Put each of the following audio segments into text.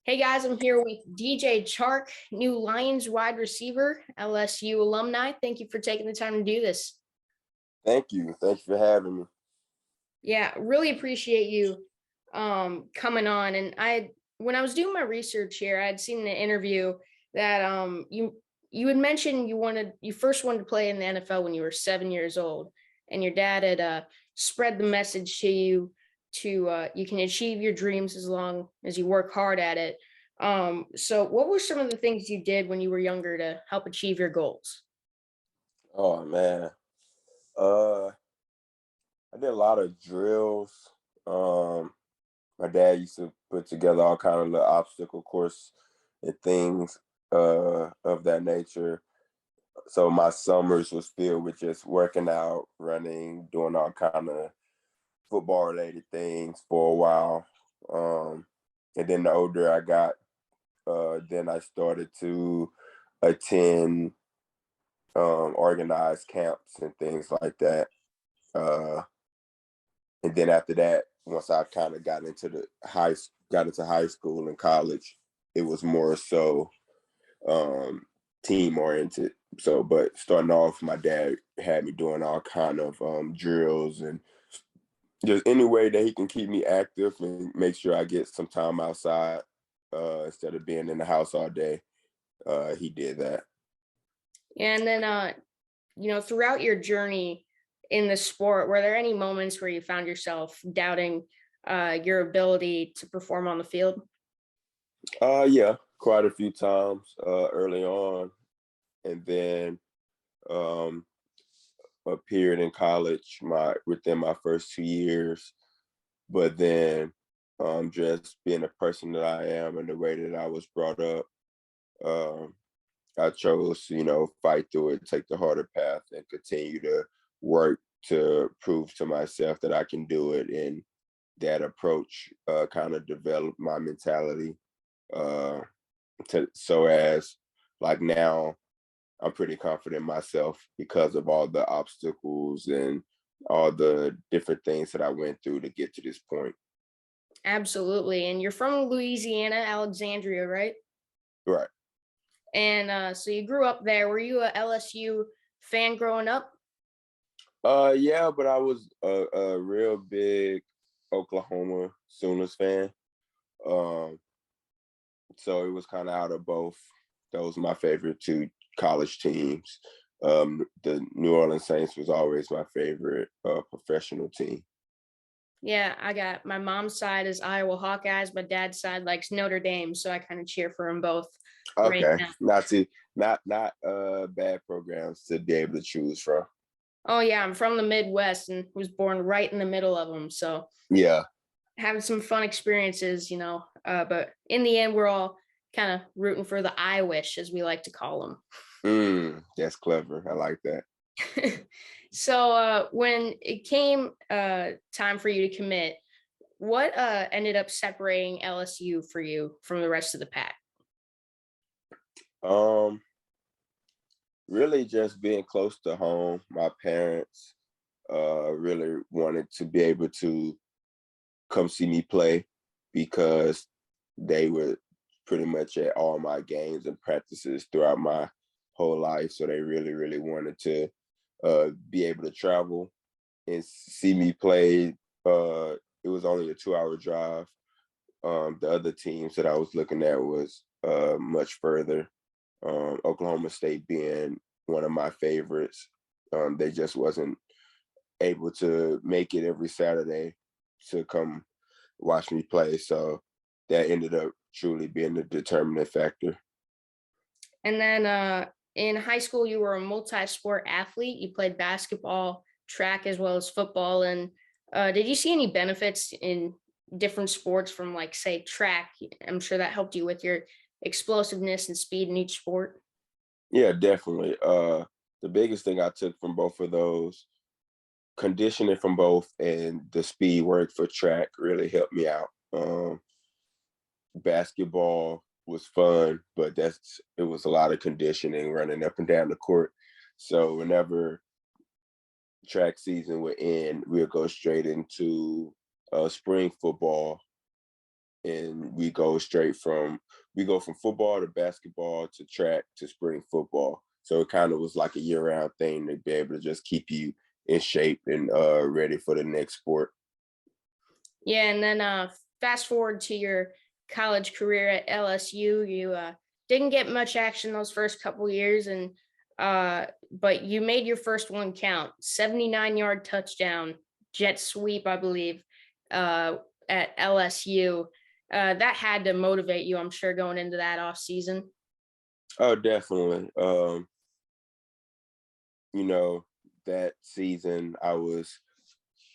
Hey guys, I'm here with DJ Chark, new Lions wide receiver, LSU alumni. Thank you for taking the time to do this. Thank you. Thank you for having me. Yeah, really appreciate you coming on. And when I was doing my research here, I had seen in an interview that you had mentioned you first wanted to play in the NFL when you were 7 years old, and your dad had spread the message to you to you can achieve your dreams as long as you work hard at it. So what were some of the things you did when you were younger to help achieve your goals? Oh man. Uh I did a lot of drills. Um my dad used to put together all kind of little obstacle course and things of that nature. So my summers was filled with just working out, running, doing all kind of football related things for a while. And then the older I got, then I started to attend organized camps and things like that. Uh, and then after that, once I kind of got into high school and college, it was more so team oriented. So, but starting off, my dad had me doing all kind of drills and just any way that he can keep me active and make sure I get some time outside instead of being in the house all day. He did that. And then throughout your journey in the sport, were there any moments where you found yourself doubting your ability to perform on the field? Yeah, quite a few times early on, and then um, a period in college, within my first 2 years. But then, just being the person that I am and the way that I was brought up, um, I chose to, fight through it, take the harder path, and continue to work to prove to myself that I can do it. And that approach kind of developed my mentality uh, so as like now I'm pretty confident in myself because of all the obstacles and all the different things that I went through to get to this point. Absolutely. And you're from Louisiana, Alexandria, right? Right. And so you grew up there. Were you a LSU fan growing up? Yeah, but I was a real big Oklahoma Sooners fan. Um, so it was kind of out of both. Those were my favorite two college teams. The New Orleans Saints was always my favorite professional team. Yeah, I got my mom's side is Iowa Hawkeyes. My dad's side likes Notre Dame, so I kind of cheer for them both right Okay, now. not bad programs to be able to choose from. Oh yeah, I'm from the Midwest and was born right in the middle of them, so Yeah. having some fun experiences. But in the end, we're all kind of rooting for the Irish, as we like to call That's clever. I like that. them. So when it came time for you to commit, what ended up separating LSU for you from the rest of the pack? Um, Really just being close to home. My parents really wanted to be able to come see me play because they were pretty much at all my games and practices throughout my whole life. So they really, really wanted to be able to travel and see me play. It was only a 2 hour drive. The other teams that I was looking at was much further. Oklahoma State being one of my favorites. They just wasn't able to make it every Saturday to come watch me play. So that ended up truly being the determining factor. And then in high school, you were a multi-sport athlete. You played basketball, track, as well as football. And did you see any benefits in different sports from, like, say, track? I'm sure that helped you with your explosiveness and speed in each sport. Yeah, definitely. The biggest thing I took from both of those, conditioning from both and the speed work for track really helped me out. Basketball was fun, but it was a lot of conditioning running up and down the court. So whenever track season would end, we'll go straight into spring football. and we go from football to basketball to track to spring football. So it kind of was like a year-round thing to be able to just keep you in shape and ready for the next sport. Yeah, and then fast forward to your college career at LSU, you didn't get much action those first couple years, and but you made your first one count, 79-yard touchdown, jet sweep, I believe, at LSU. That had to motivate you, I'm sure, going into that off season. Oh, definitely. You know, that season I was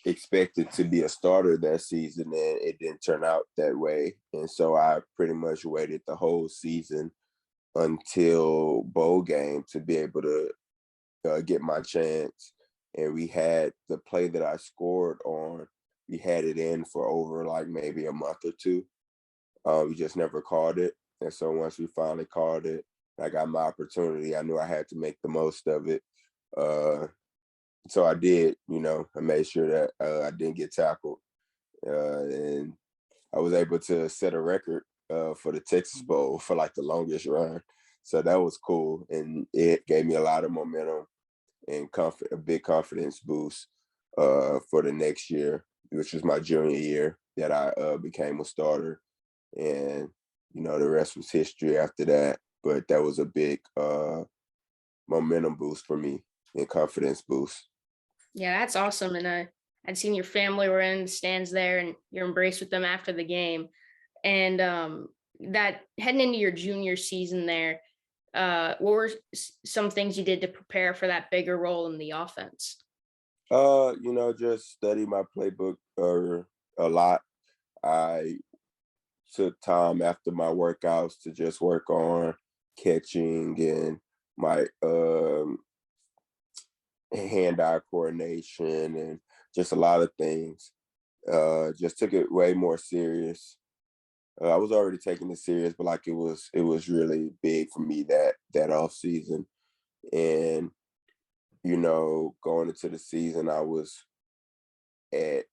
expected to be a starter that season, and it didn't turn out that way. And so I pretty much waited the whole season until bowl game to be able to get my chance. And we had the play that I scored on, we had it in for over like maybe a month or two. We just never called it. And so once we finally called it, I got my opportunity. I knew I had to make the most of it. Uh, so I did, I made sure that I didn't get tackled. And I was able to set a record for the Texas Bowl for like the longest run. So that was cool. And it gave me a lot of momentum and a big confidence boost for the next year, which was my junior year that I became a starter. And, the rest was history after that. But that was a big momentum boost for me and confidence boost. Yeah, that's awesome. And I'd seen your family were in the stands there, and you're embraced with them after the game. And that heading into your junior season there, what were some things you did to prepare for that bigger role in the offense? Just study my playbook a lot. I took time after my workouts to just work on catching and my hand-eye coordination and just a lot of things. Just took it way more serious. I was already taking it serious, but like it was really big for me that off season. And going into the season, at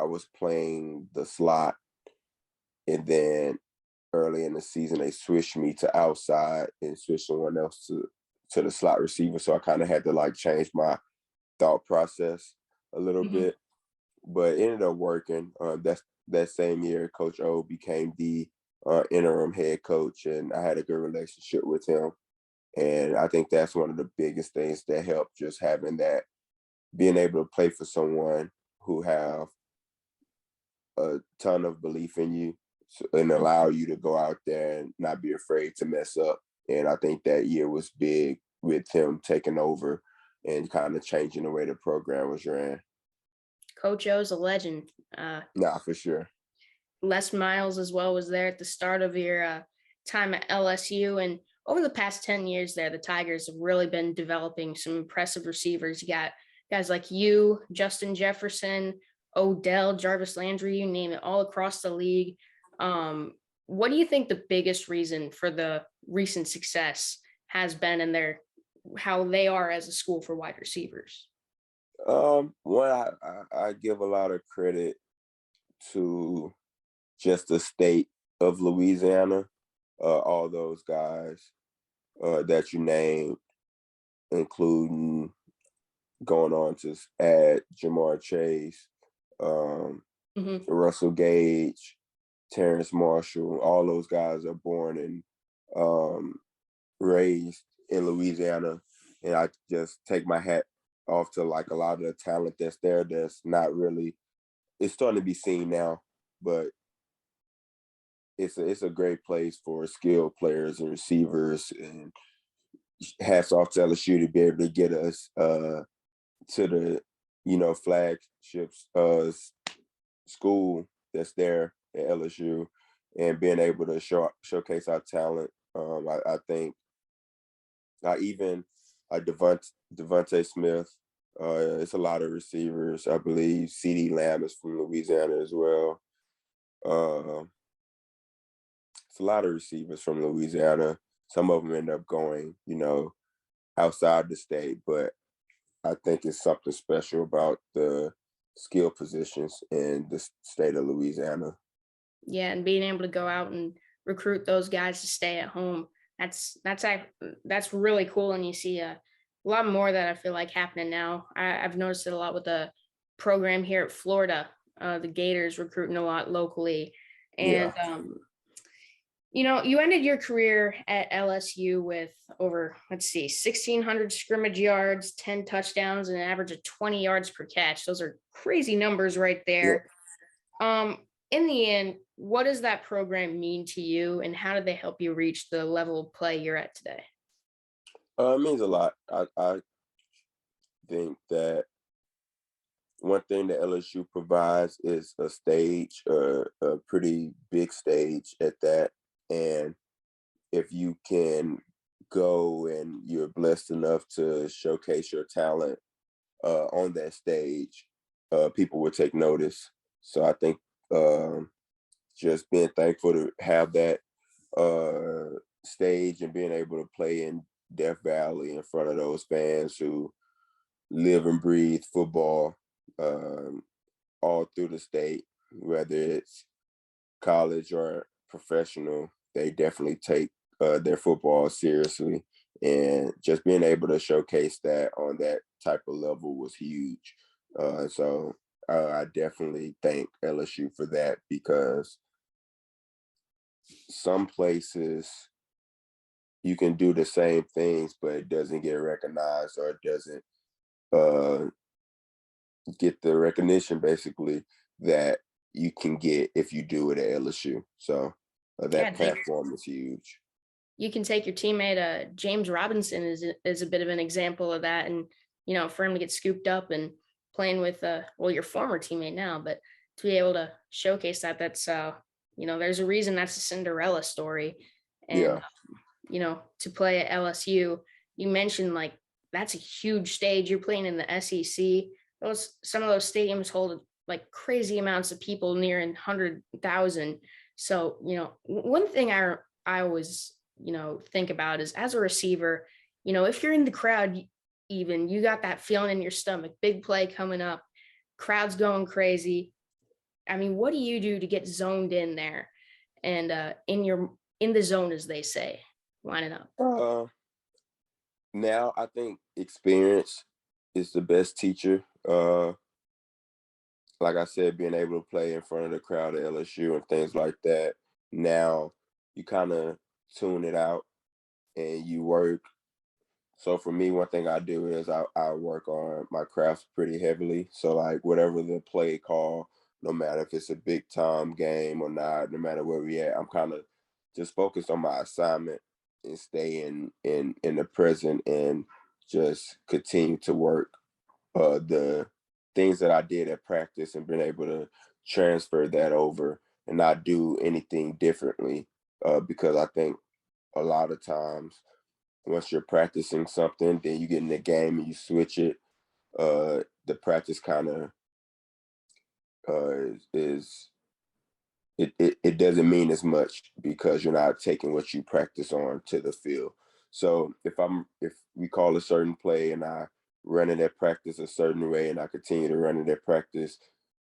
I was playing the slot, and then early in the season they switched me to outside and switched someone else to the slot receiver. So I kind of had to like change my thought process a little Mhm. bit, but it ended up working. That same year, Coach O became the interim head coach, and I had a good relationship with him. And I think that's one of the biggest things that helped, just having that, being able to play for someone who have a ton of belief in you and allow you to go out there and not be afraid to mess up. And I think that year was big with him taking over and kind of changing the way the program was ran. Coach O's a legend. Nah, for sure. Les Miles as well was there at the start of your time at LSU. And over the past 10 years there, the Tigers have really been developing some impressive receivers. You got guys like you, Justin Jefferson, Odell, Jarvis Landry, you name it, all across the league. What do you think the biggest reason for the recent success has been in their how they are as a school for wide receivers? One, I give a lot of credit to just the state of Louisiana, all those guys that you named, including going on to add Jamar Chase, um, Hmm. Russell Gage, Terrence Marshall. All those guys are born and um, raised in Louisiana, and I just take my hat off to like a lot of the talent that's there. That's not really. It's starting to be seen now, but it's a great place for skilled players and receivers. And hats off to LSU to be able to get us to the flagships school that's there at LSU, and being able to showcase our talent. I think even Devontae Smith. It's a lot of receivers. I believe CD Lamb is from Louisiana as well. Uh, it's a lot of receivers from Louisiana. Some of them end up going, outside the state, but I think it's something special about the skill positions in the state of Louisiana. Yeah, and being able to go out and recruit those guys to stay at home. That's really cool, and you see a lot more that I feel like happening now. I've noticed it a lot with the program here at Florida. The Gators recruiting a lot locally, and Yeah, you ended your career at LSU with over, let's see, 1,600 scrimmage yards, 10 touchdowns, and an average of 20 yards per catch. Those are crazy numbers right yeah. there. In the end, what does that program mean to you, and how did they help you reach the level of play you're at today? It means a lot. I think that one thing that LSU provides is a stage, a pretty big stage at that. And if you can go and you're blessed enough to showcase your talent on that stage, people will take notice. So I think um, just being thankful to have that stage and being able to play in Death Valley in front of those fans who live and breathe football um, all through the state, whether it's college or professional, they definitely take their football seriously. And just being able to showcase that on that type of level was huge. I definitely thank LSU for that because some places you can do the same things, but it doesn't get recognized or it doesn't uh, get the recognition basically that you can get if you do it at LSU. So Yeah, that platform is huge. you can take your teammate James Robinson is a bit of an example of that, and for him to get scooped up and playing with well, your former teammate now, but to be able to showcase that, that's there's a reason that's a Cinderella story. And Yeah, to play at LSU, you mentioned like that's a huge stage. You're playing in the SEC. Those Some of those stadiums hold like crazy amounts of people, near 100,000. So one thing I always think about is, as a receiver, if you're in the crowd, even you got that feeling in your stomach, big play coming up, crowd's going crazy. I mean, what do you do to get zoned in there and in the zone, as they say, lining up? uh, now I think experience is the best teacher. Like I said, being able to play in front of the crowd at LSU and things like that. Now you kind of tune it out and you work. So for me, one thing I do is I work on my craft pretty heavily. So like whatever the play call, no matter if it's a big time game or not, no matter where we at, I'm kind of just focused on my assignment and stay in the present and just continue to work the things that I did at practice and been able to transfer that over and not do anything differently. Because I think a lot of times once you're practicing something, then you get in the game and you switch it. The practice kind of is it doesn't mean as much because you're not taking what you practice on to the field. So if we call a certain play and I run it at practice a certain way and I continue to run it at practice,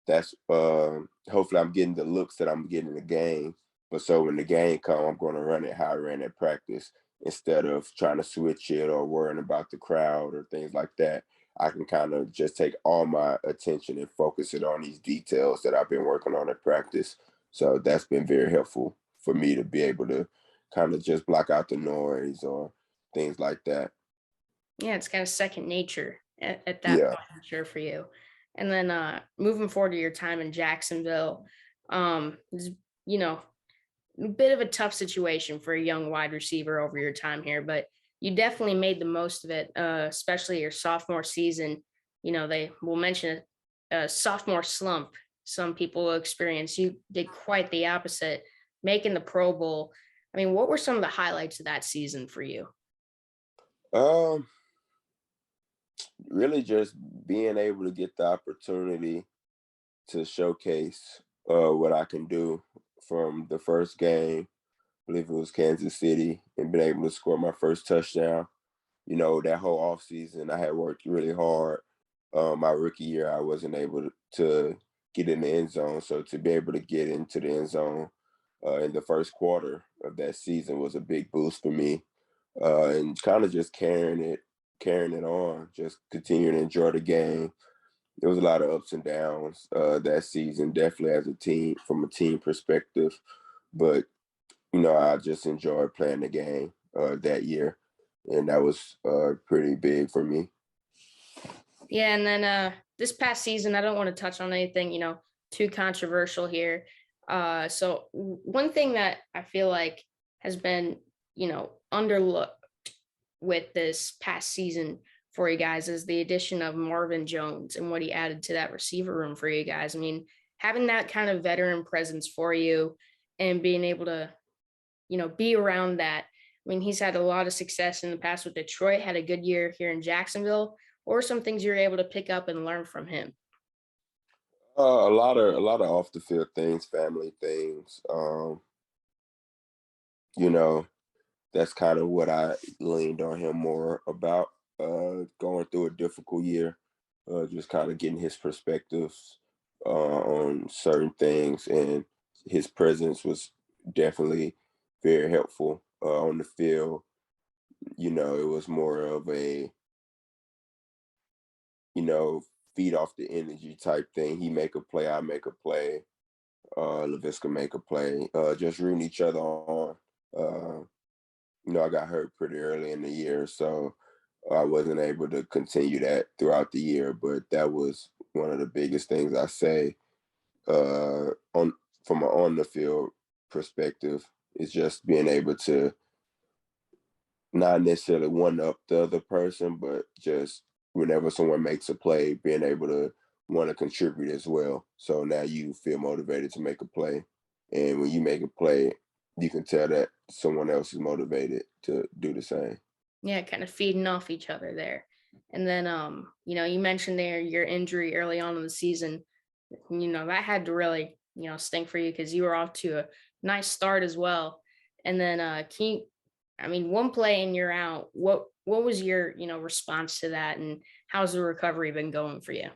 that's hopefully I'm getting the looks that I'm getting in the game. But so when the game come, I'm going to run it how I ran at practice instead of trying to switch it or worrying about the crowd or things like that. I can kind of just take all my attention and focus it on these details that I've been working on at practice, so that's been very helpful for me to be able to kind of just block out the noise or things like that. Yeah, it's kind of second nature at that Yeah. point, I'm sure, for you. And then moving forward to your time in Jacksonville, is, you know, a bit of a tough situation for a young wide receiver over your time here, but you definitely made the most of it, especially your sophomore season. They will mention a sophomore slump. Some people will experience. You did quite the opposite, making the Pro Bowl. I mean, what were some of the highlights of that season for you? Um, Really just being able to get the opportunity to showcase what I can do from the first game. I believe it was Kansas City, and being able to score my first touchdown. That whole off season I had worked really hard. My rookie year, I wasn't able to get in the end zone. So to be able to get into the end zone in the first quarter of that season was a big boost for me, and kind of just carrying it on, just continuing to enjoy the game. There was a lot of ups and downs that season, definitely as a team from a team perspective, but I just enjoyed playing the game that year, and that was pretty big for me. Yeah, and then this past season, I don't want to touch on anything, too controversial here. So one thing that I feel like has been, underlooked with this past season for you guys is the addition of Marvin Jones and what he added to that receiver room for you guys. I mean, having that kind of veteran presence for you and being able to, be around that. I mean, he's had a lot of success in the past with Detroit, had a good year here in Jacksonville, or some things you're able to pick up and learn from him. A lot of off the field things, family things. You know, that's kind of what I leaned on him more about. Going through a difficult year, just kind of getting his perspectives on certain things, and his presence was definitely very helpful on the field. It was more of a you know feed off the energy type thing. He make a play, I make a play. LaVisca make a play, just rooting each other on. Uh, I got hurt pretty early in the year, so I wasn't able to continue that throughout the year. But that was one of the biggest things I say on from an on the field perspective is just being able to not necessarily one up the other person, but just whenever someone makes a play, being able to want to contribute as well. So now you feel motivated to make a play. And when you make a play, you can tell that someone else is motivated to do the same. Yeah, kind of feeding off each other there. And then, you mentioned there your injury early on in the season. That had to really, stink for you because you were off to a nice start as well. And then, I mean, one play and you're out. What was your, response to that, and how's the recovery been going for you?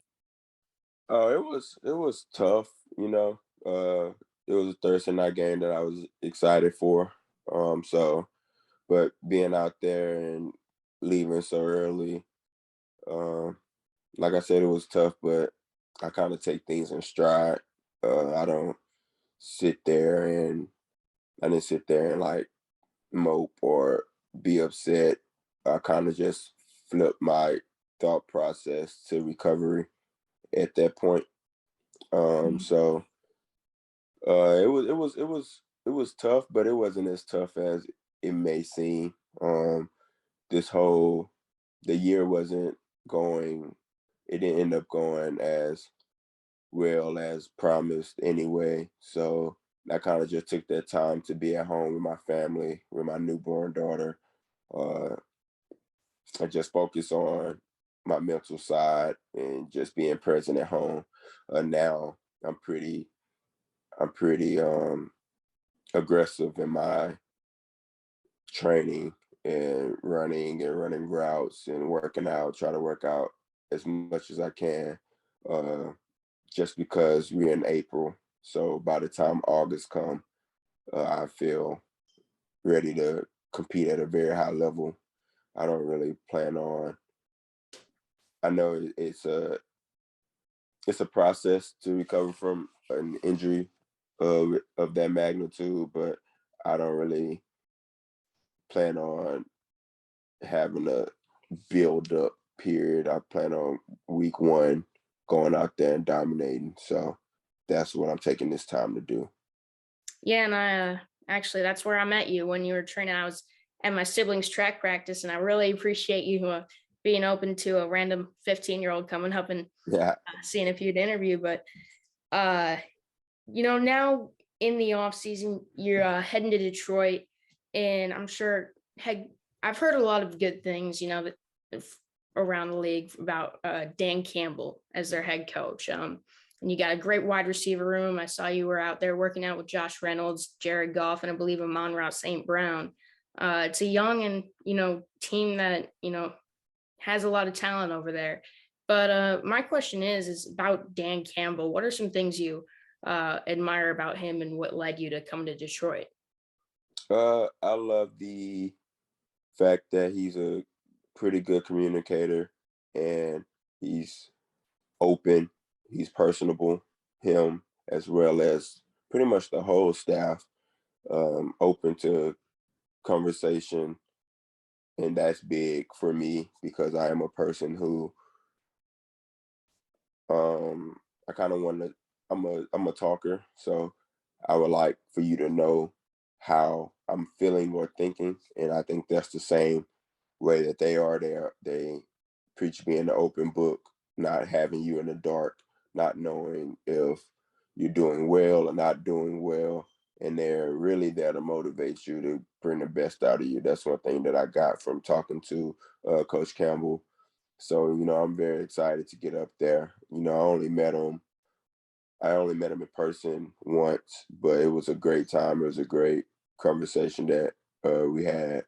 It was tough, it was a Thursday night game that I was excited for. So but being out there and leaving so early, um, like I said, it was tough, but I kind of take things in stride. I don't sit there and I didn't sit there and like mope or be upset. I kind of just flip my thought process to recovery at that point. So it was tough, but it wasn't as tough as it may seem. This whole the year wasn't going. It didn't end up going as well as promised anyway. So I kind of just took that time to be at home with my family, with my newborn daughter. Uh, I just focus on my mental side and just being present at home. Now I'm pretty aggressive in my training and running routes and working out, try to work out as much as I can. Uh, just because we're in April, so by the time August come, I feel ready to compete at a very high level. I don't really plan on. I know it's a process to recover from an injury of that magnitude, but I don't really plan on having a build up period. I plan on week one going out there and dominating. So that's what I'm taking this time to do. Yeah, and I actually that's where I met you when you were training. I was at my siblings' track practice, and I really appreciate you being open to a random 15-year-old coming up and Yeah. seeing if you'd interview. But uh, now in the off season, you're heading to Detroit, and I'm sure I've heard a lot of good things, around the league about Dan Campbell as their head coach. And you got a great wide receiver room. I saw you were out there working out with Josh Reynolds, Jared Goff, and I believe Amon-Ra St. Brown. It's a young and team that has a lot of talent over there. But my question is about Dan Campbell. What are some things you admire about him, and what led you to come to Detroit? I love the fact that he's a pretty good communicator and he's open, he's personable, him as well as pretty much the whole staff, open to conversation. And that's big for me because I am a person who I kind of want to. I'm a talker, so I would like for you to know how I'm feeling or thinking, and I think that's the same way that they are. They preach being an open book, not having you in the dark, not knowing if you're doing well or not doing well, and they're really there to motivate you to bring the best out of you. That's one thing that I got from talking to Coach Campbell. So, I'm very excited to get up there. I only met him in person once, but it was a great time. It was a great conversation that we had.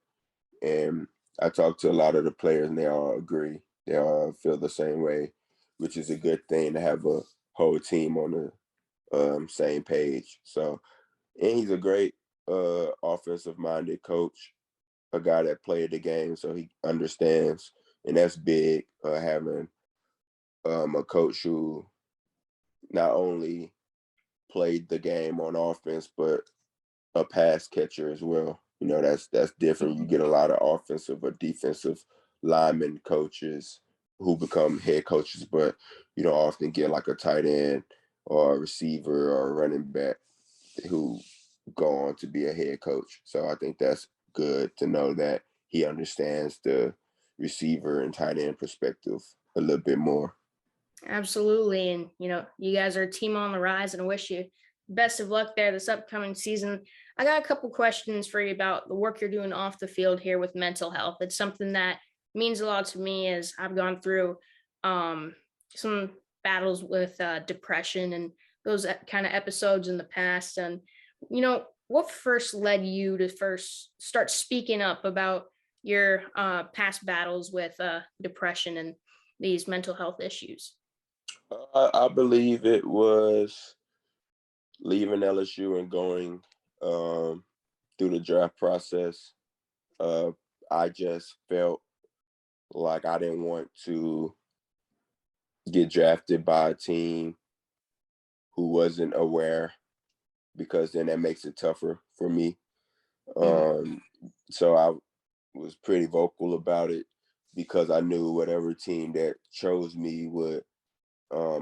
And I talked to a lot of the players and they all agree. They all feel the same way, which is a good thing to have a whole team on the same page. So, and he's a great offensive minded coach, a guy that played the game, so he understands. And that's big, having a coach who not only played the game on offense, but a pass catcher as well. That's different. You get a lot of offensive or defensive lineman coaches who become head coaches, but you don't often get like a tight end or a receiver or a running back who go on to be a head coach. So I think that's good to know that he understands the receiver and tight end perspective a little bit more. Absolutely. And, you guys are a team on the rise, and I wish you best of luck there this upcoming season. I got a couple questions for you about the work you're doing off the field here with mental health. It's something that means a lot to me, as I've gone through um, some battles with depression and those kind of episodes in the past. And, what first led you to first start speaking up about your past battles with depression and these mental health issues? I believe it was leaving LSU and going through the draft process. Uh, I just felt like I didn't want to get drafted by a team who wasn't aware, because then that makes it tougher for me. Mhm. Um, so I was pretty vocal about it because I knew whatever team that chose me would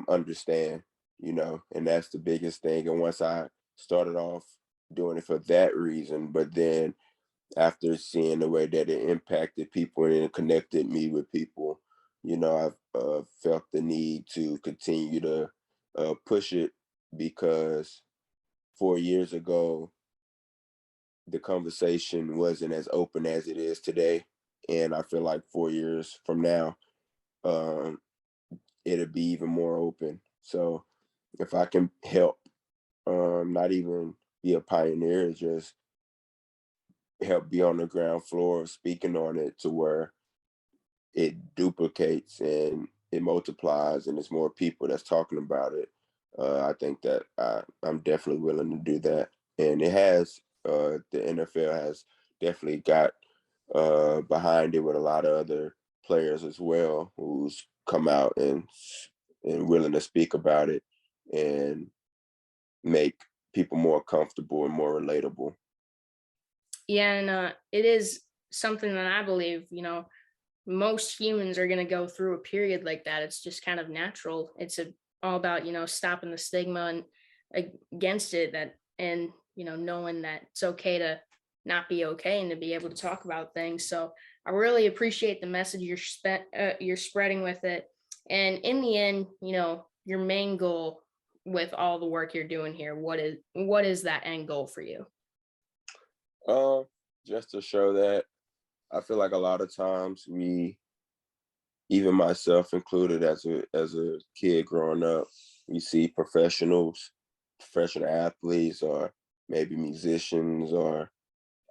understand, and that's the biggest thing. And once I started off doing it for that reason, but then after seeing the way that it impacted people and it connected me with people, I've felt the need to continue to push it because 4 years ago, the conversation wasn't as open as it is today. And I feel like 4 years from now, um, it'll be even more open. So if I can help, not even be a pioneer, just help be on the ground floor speaking on it to where it duplicates and it multiplies and there's more people that's talking about it. I think that I'm definitely willing to do that. And the NFL has definitely got behind it with a lot of other players as well who's come out and willing to speak about it and make people more comfortable and more relatable. Yeah, and it is something that I believe, most humans are going to go through a period like that. It's just kind of natural. All about, stopping the stigma and against it, that, and, knowing that it's okay to not be okay and to be able to talk about things. So I really appreciate the message you're spreading with it. And in the end, your main goal with all the work you're doing here, what is that end goal for you? Um, just to show that I feel like a lot of times even myself included, as a kid growing up, we see professional athletes, or maybe musicians or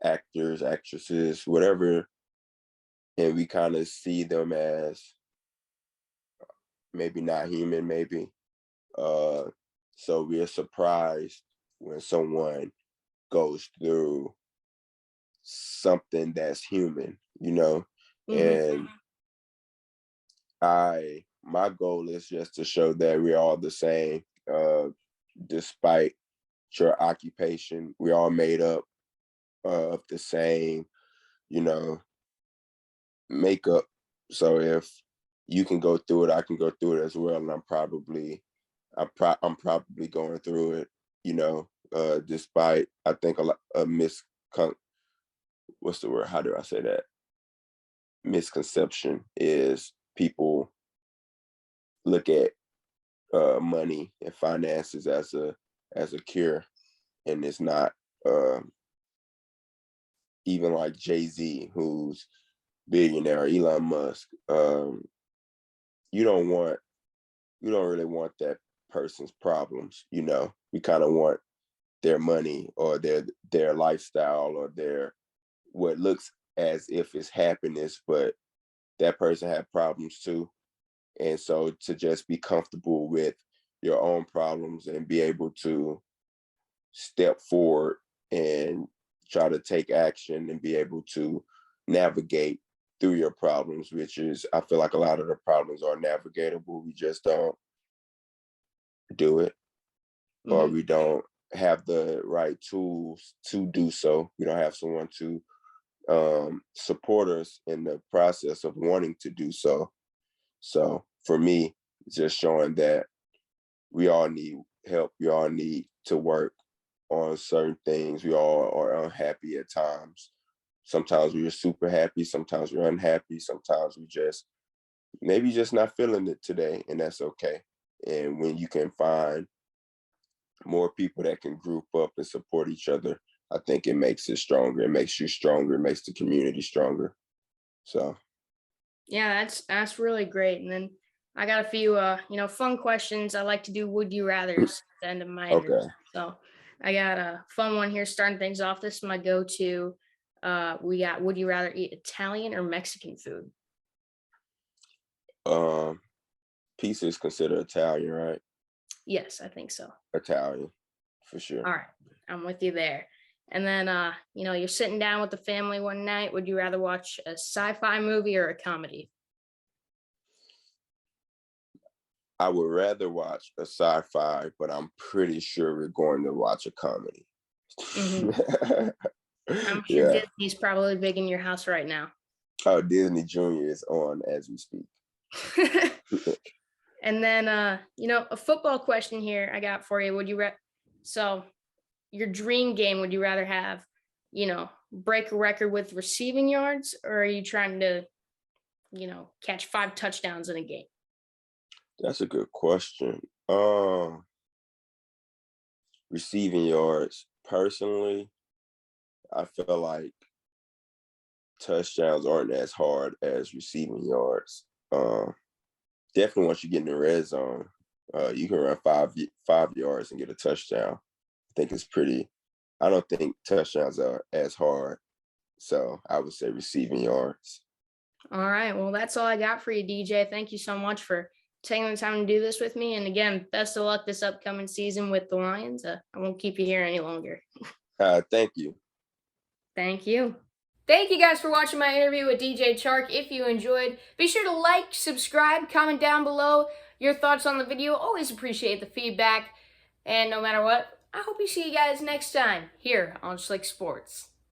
actors, actresses, whatever, and we kind of see them as maybe not human, maybe. Uh, so we're surprised when someone goes through something that's human, you know. Hmm. And my goal is just to show that we're all the same, despite your occupation. We're all made up of the same, you know, makeup. So if you can go through it, I can go through it as well. And I'm probably going through it, you know, despite I think a lot a what's the word? How do I say that? Misconception is people look at money and finances as a cure, and it's not. Even like Jay-Z, who's billionaire, or Elon Musk, you don't want you don't really want that person's problems. You know, you kind of want their money or their lifestyle or their what looks as if it's happiness, but that person had problems too. And so to just be comfortable with your own problems and be able to step forward and try to take action and be able to navigate through your problems, which is, I feel like a lot of the problems are navigatable. We just don't do it, or Hmm. we don't have the right tools to do so. We don't have someone to support us in the process of wanting to do so. So for me, just showing that we all need help. We all need to work on certain things. We all are unhappy at times. Sometimes we're super happy. Sometimes we're unhappy. Sometimes we just maybe just not feeling it today, and that's okay. And when you can find more people that can group up and support each other, I think it makes it stronger. It makes you stronger. It makes the community stronger. So, Yeah, that's really great. And then I got a few fun questions. I like to do would you rather's at the end of my interview. okay. So I got a fun one here starting things off. This is my go-to. We got would you rather eat Italian or Mexican food? Um, Pizza is considered Italian, right? Yes, I think so. Italian, for sure. All right. I'm with you there. And then you're sitting down with the family one night. Would you rather watch a sci-fi movie or a comedy? I would rather watch a sci-fi, but I'm pretty sure we're going to watch a comedy. Hmm. I'm sure Yeah. Disney's probably big in your house right now. Oh, Disney Junior is on as we speak. And then, a football question here I got for you. So your dream game, would you rather have, break a record with receiving yards, or are you trying to, catch 5 touchdowns in a game? That's a good question. Receiving yards. Personally, I feel like touchdowns aren't as hard as receiving yards. Definitely once you get in the red zone, you can run 5 yards and get a touchdown. I think it's pretty. I don't think touchdowns are as hard, so I would say receiving yards. All right. Well, that's all I got for you, DJ. Thank you so much for taking the time to do this with me. And again, best of luck this upcoming season with the Lions. I won't keep you here any longer. Thank you. Thank you. Thank you guys for watching my interview with DJ Chark. If you enjoyed, be sure to like, subscribe, comment down below your thoughts on the video. Always appreciate the feedback. And no matter what, I hope you see you guys next time here on Slick Sports.